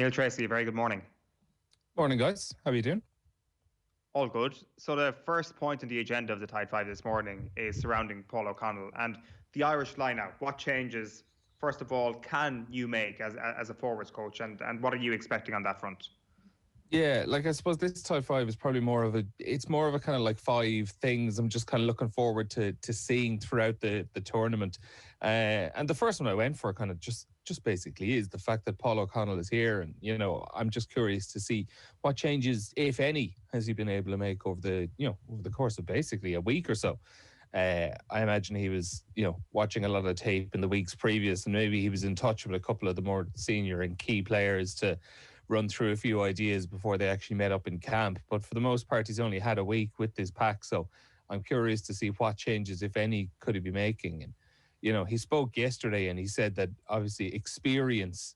Neil Tracy, very good morning. Morning, guys. How are you doing? All good. So the first point on the agenda of the Tide 5 this morning is surrounding Paul O'Connell and the Irish line-out. What changes, first of all, can you make as a forwards coach, and what are you expecting on that front? Yeah, I suppose this Tide 5 is probably more of a kind of like 5 things I'm just kind of looking forward to seeing throughout the tournament. And the first one I went for kind of just basically is the fact that Paul O'Connell is here. And, I'm just curious to see what changes, if any, has he been able to make over the course of basically a week or so. I imagine he was, watching a lot of tape in the weeks previous, and maybe he was in touch with a couple of the more senior and key players to run through a few ideas before they actually met up in camp. But for the most part, he's only had a week with this pack. So I'm curious to see what changes, if any, could he be making. And, he spoke yesterday and he said that obviously experience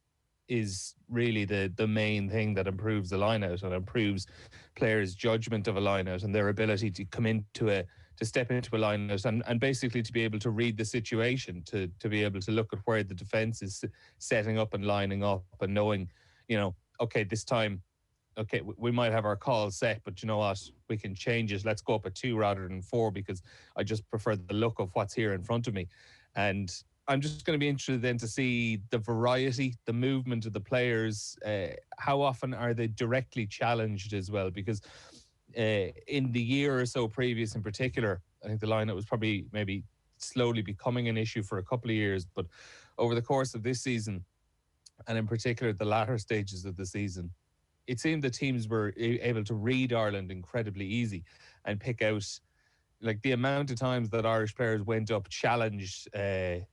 is really the main thing that improves the line-out and improves players' judgment of a line-out and their ability to come into to step into a line-out and basically to be able to read the situation, to be able to look at where the defence is setting up and lining up and knowing, okay, this time, okay, we might have our call set, but you know what? We can change it. Let's go up at 2 rather than 4 because I just prefer the look of what's here in front of me. And I'm just going to be interested then to see the variety, the movement of the players. How often are they directly challenged as well? Because in the year or so previous in particular, I think the line-out was probably maybe slowly becoming an issue for a couple of years. But over the course of this season, and in particular the latter stages of the season, it seemed the teams were able to read Ireland incredibly easy and pick out the amount of times that Irish players went up challenged in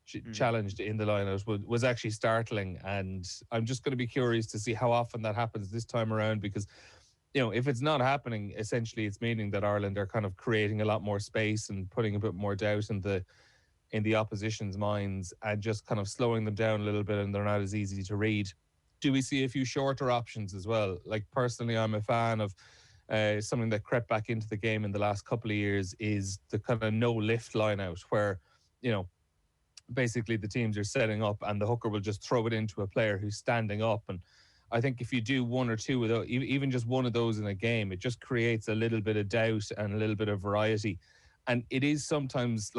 the line-out was actually startling. And I'm just going to be curious to see how often that happens this time around, because if it's not happening, essentially it's meaning that Ireland are kind of creating a lot more space and putting a bit more doubt in the opposition's minds and just kind of slowing them down a little bit, and they're not as easy to read. Do we see a few shorter options as well? Personally, I'm a fan of something that crept back into the game in the last couple of years is the kind of no lift line out where, basically the teams are setting up and the hooker will just throw it into a player who's standing up. And I think if you do one or two of those, even just one of those in a game, it just creates a little bit of doubt and a little bit of variety. And it is sometimes,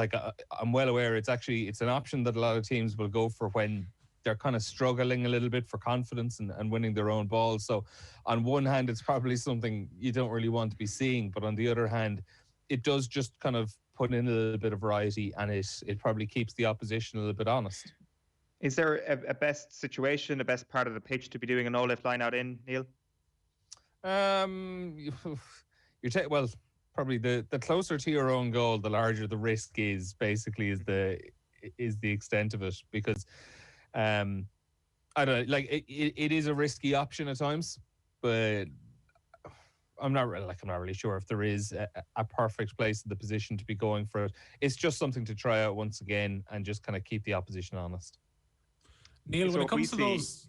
I'm well aware, it's an option that a lot of teams will go for when they're kind of struggling a little bit for confidence and winning their own balls. So on one hand, it's probably something you don't really want to be seeing. But on the other hand, it does just kind of put in a little bit of variety, and it probably keeps the opposition a little bit honest. Is there a best situation, a best part of the pitch to be doing a no-lift line-out in, Neil? Probably the closer to your own goal, the larger the risk is. Basically, is the extent of it, because I don't know, it is a risky option at times, but I'm not really sure if there is a perfect place in the position to be going for it. It's just something to try out once again and just kind of keep the opposition honest. Neil, when it comes to those,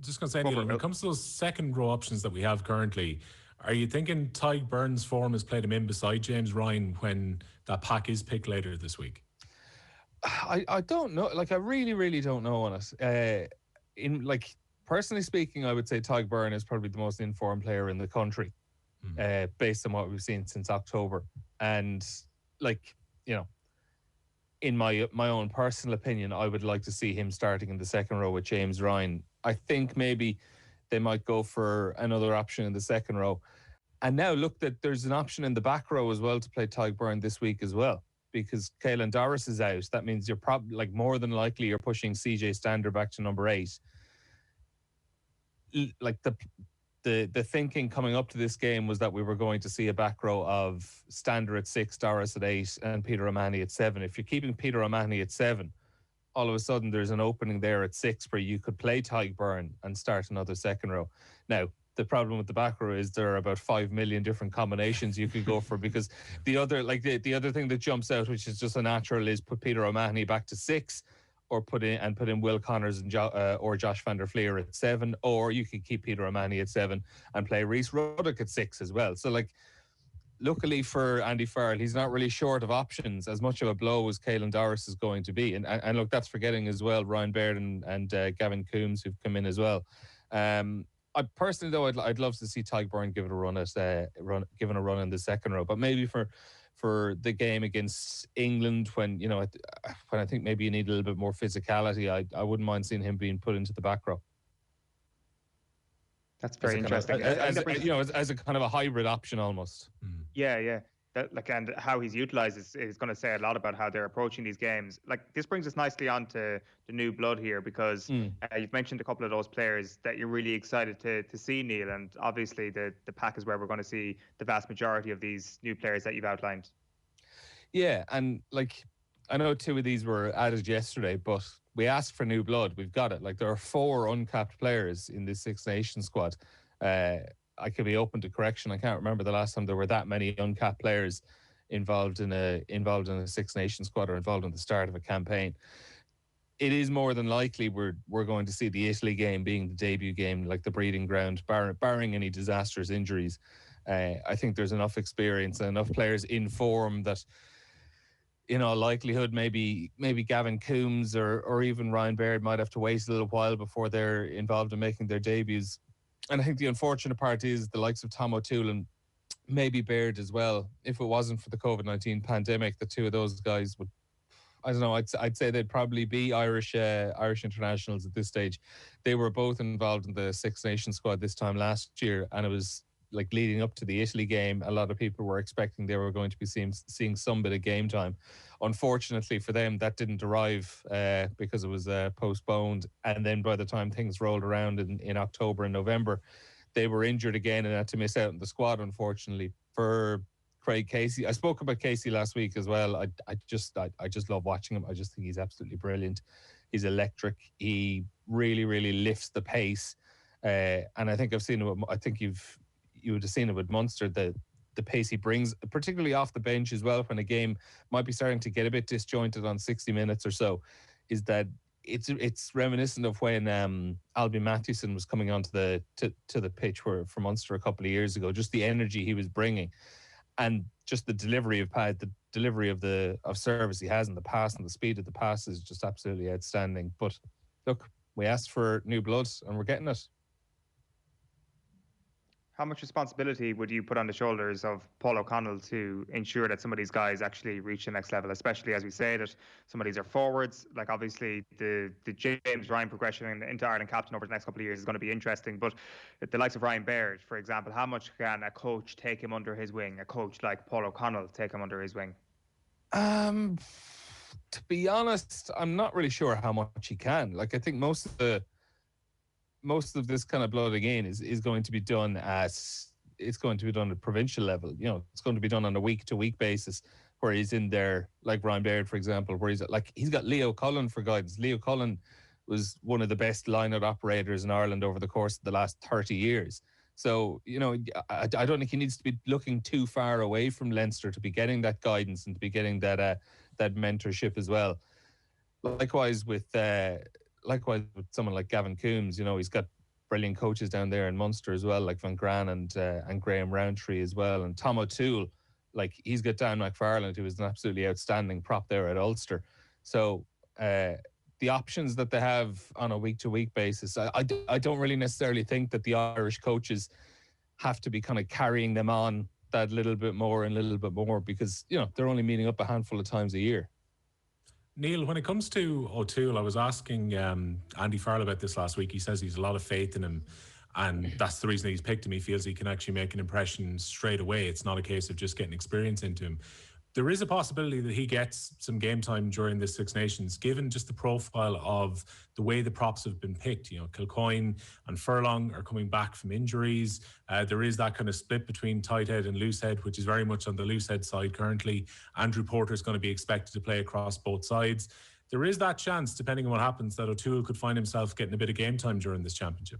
just going to say, Neil, when it comes to those second row options that we have currently, are you thinking Tadhg Beirne's form has played him in beside James Ryan when that pack is picked later this week? I don't know. I really, really don't know on it. Personally speaking, I would say Tadhg Beirne is probably the most informed player in the country, based on what we've seen since October. And in my own personal opinion, I would like to see him starting in the second row with James Ryan. I think maybe they might go for another option in the second row. And now look that there's an option in the back row as well to play Tadhg Beirne this week as well, because Caelan Doris is out. That means you're probably more than likely you're pushing CJ Stander back to number 8. The thinking coming up to this game was that we were going to see a back row of Stander at 6, Doris at 8, and Peter O'Mahony at 7. If you're keeping Peter O'Mahony at 7, all of a sudden there's an opening there at 6 where you could play Tadhg Beirne and start another second row. Now, the problem with the back row is there are about 5 million different combinations you could go for, because the other thing that jumps out, which is just a natural, is put Peter O'Mahony back to 6, or put in Will Connors and or Josh van der Fleer at 7, or you could keep Peter O'Mahony at 7 and play Rhys Ruddock at 6 as well. So luckily for Andy Farrell, he's not really short of options, as much of a blow as Caelan Doris is going to be. And look, that's forgetting as well Ryan Baird and Gavin Coombs, who've come in as well. I personally, though, I'd love to see Tadhg give it a run given a run in the second row, but maybe for the game against England, when I think maybe you need a little bit more physicality, I wouldn't mind seeing him being put into the back row. That's very interesting. As a kind of a hybrid option almost. Yeah. And how he's utilised is going to say a lot about how they're approaching these games. Like, this brings us nicely on to the new blood here, because you've mentioned a couple of those players that you're really excited to see, Neil, and obviously the pack is where we're going to see the vast majority of these new players that you've outlined. Yeah, and like, I know 2 of these were added yesterday, but we asked for new blood. We've got it. Like, there are 4 uncapped players in this Six Nations squad. I could be open to correction. I can't remember the last time there were that many uncapped players involved in a Six Nations squad or involved in the start of a campaign. It is more than likely we're going to see the Italy game being the debut game, like the breeding ground, barring any disastrous injuries. I think there's enough experience and enough players in form that, in all likelihood, maybe Gavin Coombs or even Ryan Baird might have to wait a little while before they're involved in making their debuts. And I think the unfortunate part is the likes of Tom Otoole and maybe Baird as well. If it wasn't for the COVID-19 pandemic, the 2 of those guys would, I don't know, I'd say they'd probably be Irish internationals at this stage. They were both involved in the Six Nations squad this time last year, and it was like leading up to the Italy game, a lot of people were expecting they were going to be seeing some bit of game time. Unfortunately for them, that didn't arrive because it was postponed. And then by the time things rolled around in October and November, they were injured again and had to miss out on the squad, unfortunately. For Craig Casey, I spoke about Casey last week as well. I just love watching him. I just think he's absolutely brilliant. He's electric. He really, really lifts the pace. And I think I've seen him. I think you would have seen it with Munster, the pace he brings, particularly off the bench as well, when a game might be starting to get a bit disjointed on 60 minutes or so, is that it's reminiscent of when Albie Mathewson was coming onto the pitch for Munster a couple of years ago. Just the energy he was bringing, and just the delivery of service he has, and the pass and the speed of the pass is just absolutely outstanding. But look, we asked for new blood and we're getting it. How much responsibility would you put on the shoulders of Paul O'Connell to ensure that some of these guys actually reach the next level, especially as we say that some of these are forwards? Like, obviously the James Ryan progression into Ireland captain over the next couple of years is going to be interesting, but the likes of Ryan Baird, for example, how much can a coach take him under his wing, a coach like Paul O'Connell take him under his wing? To be honest, I'm not really sure how much he can. Like, I think most of this kind of blood again is going to be done at provincial level. You know, it's going to be done on a week to week basis, where he's in there, like Ryan Baird, for example, where he's got Leo Cullen for guidance. Leo Cullen was one of the best line-out operators in Ireland over the course of the last 30 years. So, you know, I don't think he needs to be looking too far away from Leinster to be getting that guidance and to be getting that mentorship as well. Likewise with someone like Gavin Coombs, you know, he's got brilliant coaches down there in Munster as well, like Van Gran and Graham Roundtree as well. And Tom Otoole, like, he's got Dan McFarland, who is an absolutely outstanding prop there at Ulster. So the options that they have on a week-to-week basis, I don't really necessarily think that the Irish coaches have to be kind of carrying them on that little bit more, because, you know, they're only meeting up a handful of times a year. Neil, when it comes to Otoole, I was asking Andy Farrell about this last week. He says he's a lot of faith in him, and that's the reason he's picked him. He feels he can actually make an impression straight away. It's not a case of just getting experience into him. There is a possibility that he gets some game time during this Six Nations, given just the profile of the way the props have been picked. You know, Kilcoyne and Furlong are coming back from injuries. There is that kind of split between tight head and loose head, which is very much on the loose head side currently. Andrew Porter is going to be expected to play across both sides. There is that chance, depending on what happens, that Otoole could find himself getting a bit of game time during this championship.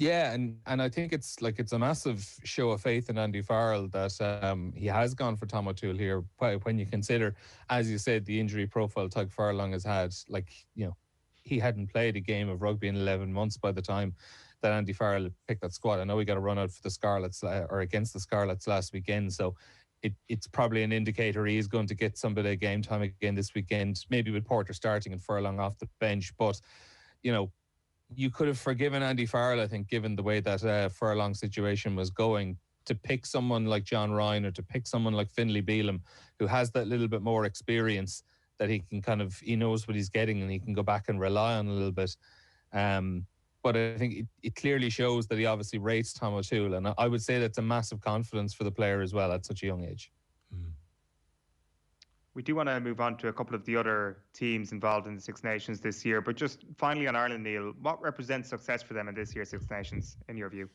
Yeah, and I think it's a massive show of faith in Andy Farrell that he has gone for Tom Otoole here, when you consider, as you said, the injury profile Tadhg Furlong has had. Like, you know, he hadn't played a game of rugby in 11 months by the time that Andy Farrell picked that squad. I know he got a run out for the Scarlets or against the Scarlets last weekend, so it's probably an indicator he is going to get some bit of game time again this weekend, maybe with Porter starting and Furlong off the bench. But, you could have forgiven Andy Farrell, I think, given the way that Furlong situation was going, to pick someone like John Ryan or to pick someone like Finlay Bealham, who has that little bit more experience that he knows what he's getting and he can go back and rely on a little bit. But I think it clearly shows that he obviously rates Tom Otoole, and I would say that's a massive confidence for the player as well at such a young age. We do want to move on to a couple of the other teams involved in the Six Nations this year, but just finally on Ireland, Neil, what represents success for them in this year's Six Nations, in your view?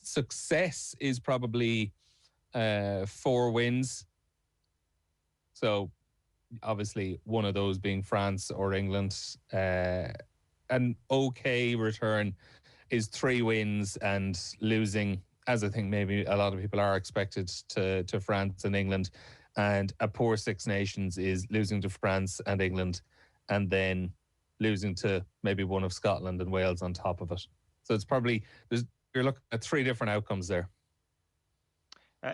Success is probably 4 wins. So obviously one of those being France or England. An okay return is 3 wins and losing, as I think maybe a lot of people are expected to France and England. And a poor Six Nations is losing to France and England and then losing to maybe one of Scotland and Wales on top of it. So it's probably, you're looking at 3 different outcomes there.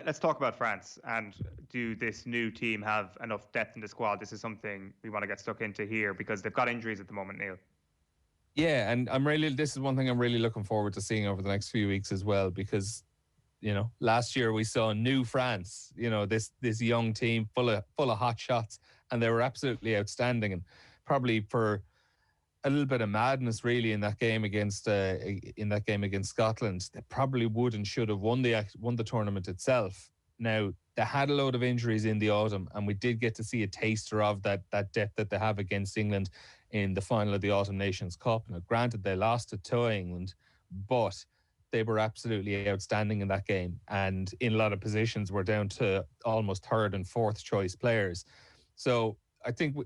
Let's talk about France. And do this new team have enough depth in the squad? This is something we want to get stuck into here because they've got injuries at the moment, Neil. Yeah, and this is one thing I'm really looking forward to seeing over the next few weeks as well, because last year we saw new France, this young team full of hot shots, and they were absolutely outstanding. And probably for a little bit of madness really in that game against Scotland, they probably would and should have won the tournament itself. Now, they had a load of injuries in the autumn, and we did get to see a taster of that depth that they have against England in the final of the Autumn Nations Cup. Now, granted, they lost it to England, but they were absolutely outstanding in that game, and in a lot of positions were down to almost 3rd and 4th choice players. So I think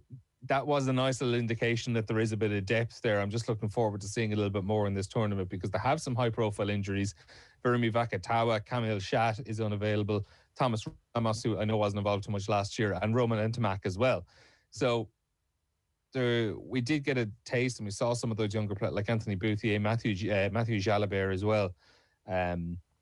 that was a nice little indication that there is a bit of depth there. I'm just looking forward to seeing a little bit more in this tournament because they have some high-profile injuries. Virimi Vakatawa, Kamil Shat is unavailable, Thomas Ramos, who I know wasn't involved too much last year, and Roman Ntamak as well. So we did get a taste, and we saw some of those younger players like Anthony Bouthier, Matthew Jalabert as well.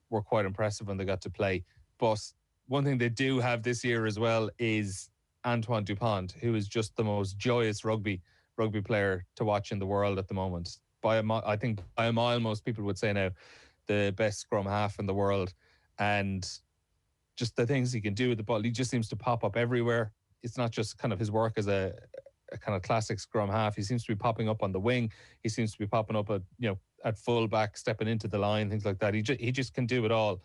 Were quite impressive when they got to play. But one thing they do have this year as well is Antoine Dupont, who is just the most joyous rugby player to watch in the world at the moment. I think by a mile, most people would say now the best scrum half in the world. And just the things he can do with the ball, he just seems to pop up everywhere. It's not just kind of his work as a kind of classic scrum half. He seems to be popping up on the wing. He seems to be popping up at full back, stepping into the line, things like that. He just can do it all.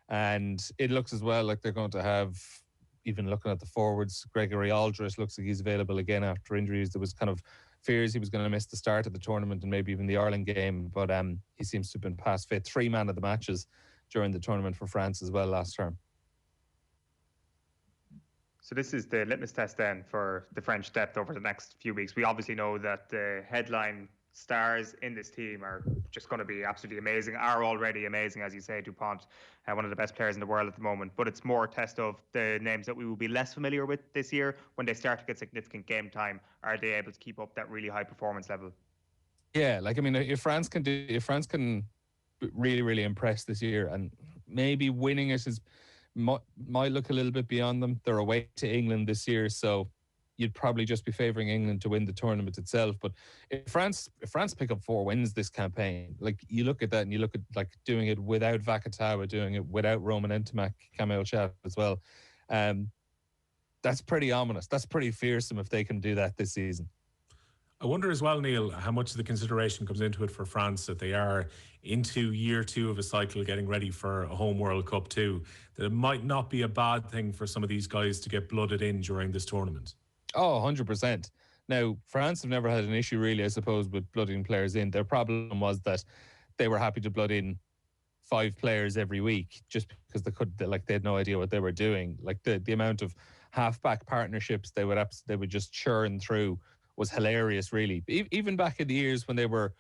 And it looks as well like they're going to have, even looking at the forwards, Gregory Aldrich looks like he's available again after injuries. There was kind of fears he was going to miss the start of the tournament and maybe even the Ireland game, but he seems to have been past fit. 3 man of the matches during the tournament for France as well last term. So this is the litmus test then for the French depth over the next few weeks. We obviously know that the headline stars in this team are just going to be absolutely amazing, are already amazing, as you say, Dupont, one of the best players in the world at the moment. But it's more a test of the names that we will be less familiar with this year. When they start to get significant game time, are they able to keep up that really high performance level? Yeah, if France can really, really impress this year, and maybe winning it might look a little bit beyond them. They're away to England this year, so you'd probably just be favouring England to win the tournament itself. But if France pick up 4 wins this campaign, you look at that and you look at doing it without Vakatawa, doing it without Roman Ntamak, Kamil Shat as well. That's pretty ominous. That's pretty fearsome if they can do that this season. I wonder as well, Neil, how much of the consideration comes into it for France that they are into year 2 of a cycle, getting ready for a home World Cup too, that it might not be a bad thing for some of these guys to get blooded in during this tournament. Oh, 100%. Now, France have never had an issue really, I suppose, with blooding players in. Their problem was that they were happy to blood in 5 players every week just because they had no idea what they were doing. The amount of halfback partnerships they would just churn through was hilarious, really. Even back in the years when they were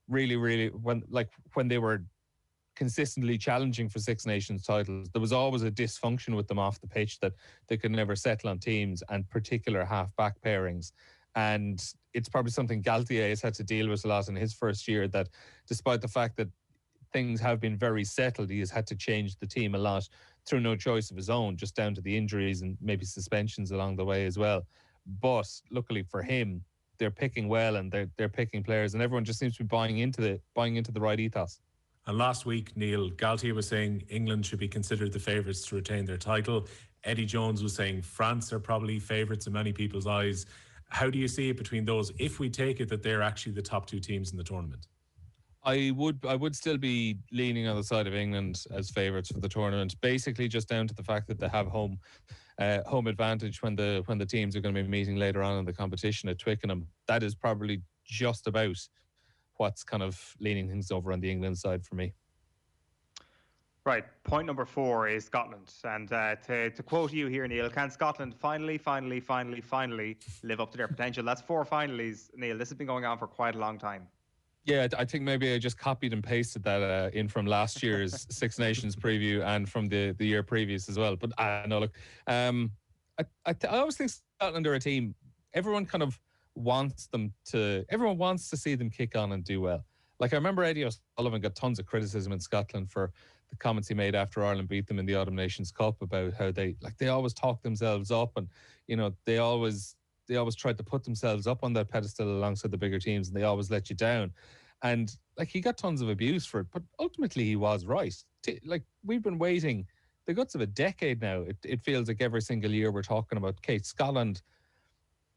when they were consistently challenging for Six Nations titles, there was always a dysfunction with them off the pitch that they could never settle on teams and particular half-back pairings. And it's probably something Galtier has had to deal with a lot in his first year, that despite the fact that things have been very settled, he has had to change the team a lot. through no choice of his own, just down to the injuries and maybe suspensions along the way as well. But luckily for him, they're picking well, and they're picking players, and everyone just seems to be buying into the right ethos. And last week, Neil, Galtier was saying England should be considered the favourites to retain their title. Eddie Jones was saying France are probably favourites in many people's eyes. How do you see it between those, if we take it that they're actually the top two teams in the tournament? I would still be leaning on the side of England as favourites for the tournament, basically just down to the fact that they have home advantage when the teams are going to be meeting later on in the competition at Twickenham. That is probably just about what's kind of leaning things over on the England side for me. Right, point number 4 is Scotland. And to quote you here, Neil, can Scotland finally live up to their potential? That's 4 finalies, Neil. This has been going on for quite a long time. Yeah, I think maybe I just copied and pasted that in from last year's Six Nations preview and from the year previous as well. But no, look, I always think Scotland are a team, everyone wants to see them kick on and do well. Like, I remember Eddie O'Sullivan got tons of criticism in Scotland for the comments he made after Ireland beat them in the Autumn Nations Cup about how they always talk themselves up, and they always tried to put themselves up on that pedestal alongside the bigger teams, and they always let you down. And he got tons of abuse for it, but ultimately he was right. We've been waiting the guts of a decade now. It feels like every single year we're talking about, Kate, Scotland,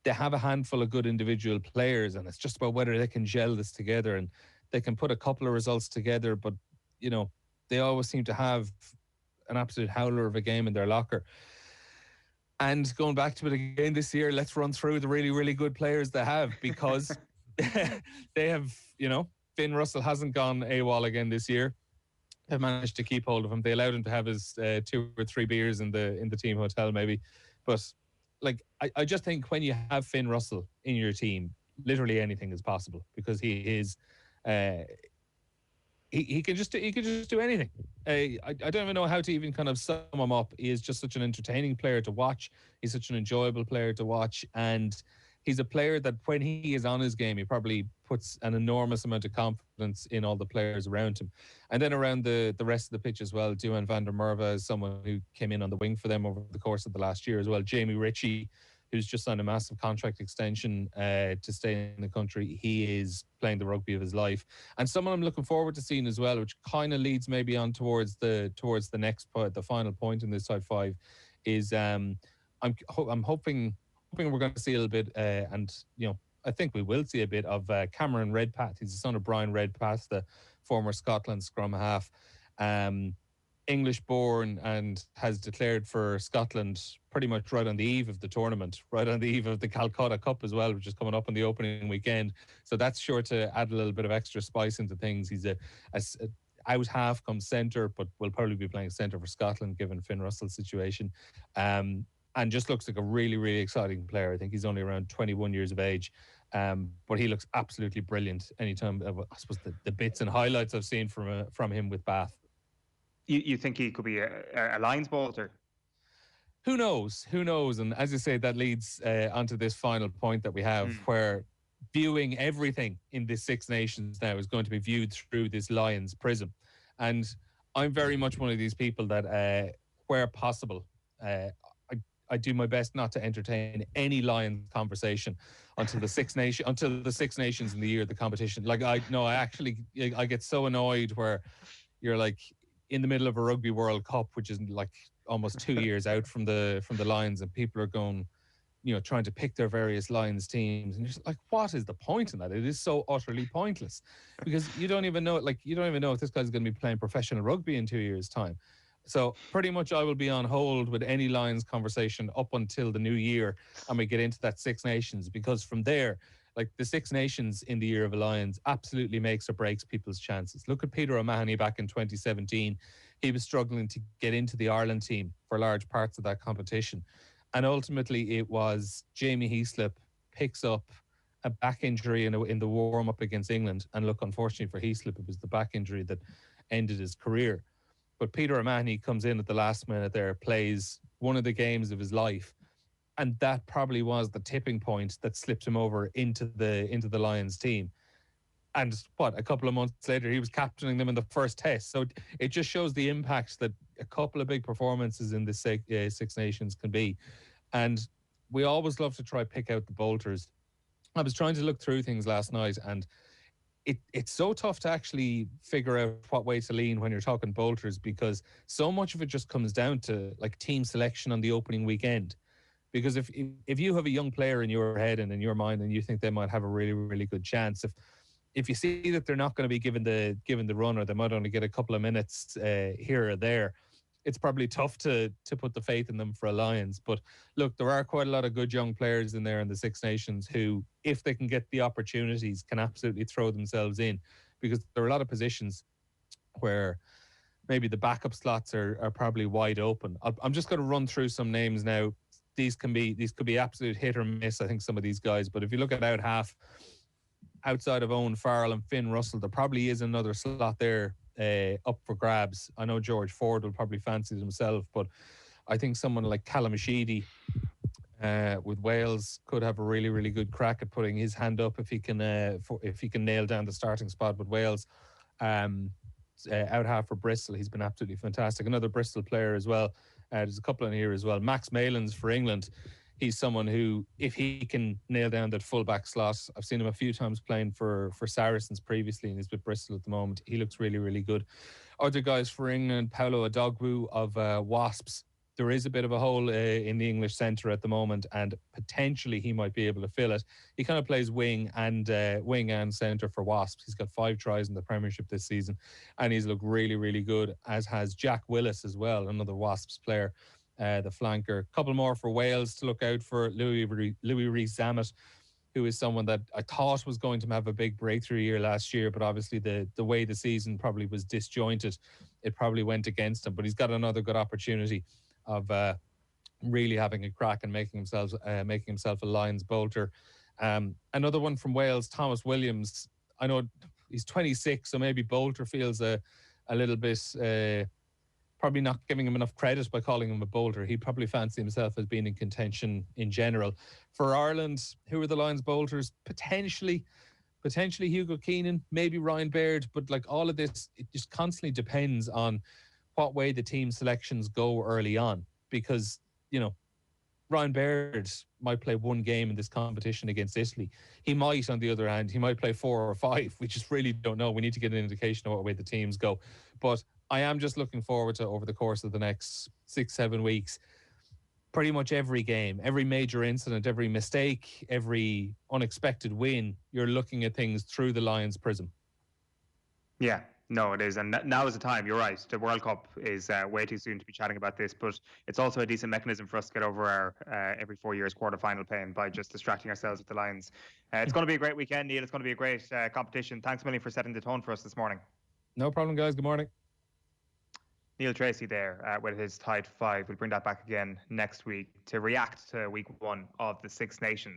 they have a handful of good individual players, and it's just about whether they can gel this together, and they can put a couple of results together, but they always seem to have an absolute howler of a game in their locker. And going back to it again this year, let's run through the really, really good players they have, because they have, Finn Russell hasn't gone AWOL again this year. They've managed to keep hold of him. They allowed him to have his 2 or 3 beers in the team hotel maybe. But I just think when you have Finn Russell in your team, literally anything is possible, because he is he can just do anything. I don't even know how to even kind of sum him up. He is just such an entertaining player to watch. He's such an enjoyable player to watch, and he's a player that when he is on his game, he probably puts an enormous amount of confidence in all the players around him. And then around the rest of the pitch as well, Duan van der Merwe is someone who came in on the wing for them over the course of the last year as well. Jamie Ritchie, who's just signed a massive contract extension to stay in the country. He is playing the rugby of his life. And someone I'm looking forward to seeing as well, which kind of leads maybe on towards the next point, the final point in this side 5, is I'm hoping we're going to see a little bit, and I think we will see a bit of Cameron Redpath. He's the son of Brian Redpath, the former Scotland scrum half. English born, and has declared for Scotland pretty much right on the eve of the tournament, right on the eve of the Calcutta Cup as well, which is coming up on the opening weekend. So that's sure to add a little bit of extra spice into things. He's a out half come centre, but will probably be playing centre for Scotland given Finn Russell's situation. And just looks like a really, really exciting player. I think he's only around 21 years of age. But he looks absolutely brilliant anytime. I suppose the bits and highlights I've seen from him with Bath. You think he could be a Lions bolter? Who knows? And as you say, that leads onto this final point that we have, where viewing everything in this Six Nations now is going to be viewed through this Lions prism. And I'm very much one of these people that, where possible, I do my best not to entertain any Lions conversation until the Six Nations in the year of the competition. I get so annoyed where you're like in the middle of a Rugby World Cup, which is like almost 2 years out from the Lions, and people are going, trying to pick their various Lions teams, and you're just like, what is the point in that? It is so utterly pointless, because you don't even know if this guy's going to be playing professional rugby in 2 years' time. So pretty much I will be on hold with any Lions conversation up until the new year, and we get into that Six Nations, because from there, the Six Nations in the year of the Lions absolutely makes or breaks people's chances. Look at Peter O'Mahony back in 2017. He was struggling to get into the Ireland team for large parts of that competition. And ultimately it was Jamie Heaslip picks up a back injury in the warm-up against England. And look, unfortunately for Heaslip, it was the back injury that ended his career. But Peter O'Mahony comes in at the last minute there, plays one of the games of his life. And that probably was the tipping point that slipped him over into the Lions team. And a couple of months later, he was captaining them in the first test. So it just shows the impact that a couple of big performances in the Six Nations can be. And we always love to try pick out the bolters. I was trying to look through things last night, and it's so tough to actually figure out what way to lean when you're talking bolters, because so much of it just comes down to like team selection on the opening weekend. Because if you have a young player in your head and in your mind and you think they might have a really, really good chance, if you see that they're not going to be given the run, or they might only get a couple of minutes here or there, it's probably tough to put the faith in them for Lions. But look, there are quite a lot of good young players in there in the Six Nations who, if they can get the opportunities, can absolutely throw themselves in, because there are a lot of positions where maybe the backup slots are probably wide open. I'm just going to run through some names now. These could be absolute hit or miss, I think, some of these guys. But if you look at out half, outside of Owen Farrell and Finn Russell, there probably is another slot there up for grabs. I know George Ford will probably fancy it himself, but I think someone like Callum Sheedy with Wales could have a really, really good crack at putting his hand up if he can nail down the starting spot with Wales. Out half for Bristol, he's been absolutely fantastic. Another Bristol player as well. There's a couple in here as well. Max Malins for England. He's someone who, if he can nail down that fullback slot, I've seen him a few times playing for Saracens previously, and he's with Bristol at the moment. He looks really, really good. Other guys for England, Paolo Adogwu of Wasps. There is a bit of a hole in the English centre at the moment, and potentially he might be able to fill it. He kind of plays wing and centre for Wasps. He's got 5 tries in the Premiership this season, and he's looked really, really good, as has Jack Willis as well, another Wasps player. The flanker. A couple more for Wales to look out for. Louis Rees-Zammit, who is someone that I thought was going to have a big breakthrough year last year, but obviously the way the season probably was disjointed, it probably went against him. But he's got another good opportunity of really having a crack and making himself a Lions bolter. Another one from Wales, Thomas Williams. I know he's 26, so maybe bolter feels a little bit... probably not giving him enough credit by calling him a bolter. He'd probably fancy himself as being in contention in general. For Ireland, who are the Lions bolters? Potentially Hugo Keenan, maybe Ryan Baird, but like all of this, it just constantly depends on what way the team selections go early on, because, you know, Ryan Baird might play one game in this competition against Italy. He might, on the other hand, he might play 4 or 5. We just really don't know. We need to get an indication of what way the teams go. But I am just looking forward to, over the course of the next 6-7 weeks, pretty much every game, every major incident, every mistake, every unexpected win, you're looking at things through the Lions prism. Yeah, no, it is. And now is the time. You're right. The World Cup is way too soon to be chatting about this, but it's also a decent mechanism for us to get over our every 4 years quarterfinal pain by just distracting ourselves with the Lions. It's going to be a great weekend, Neil. It's going to be a great competition. Thanks a million for setting the tone for us this morning. No problem, guys. Good morning. Neil Tracy there with his Tide 5. We'll bring that back again next week to react to week 1 of the Six Nations.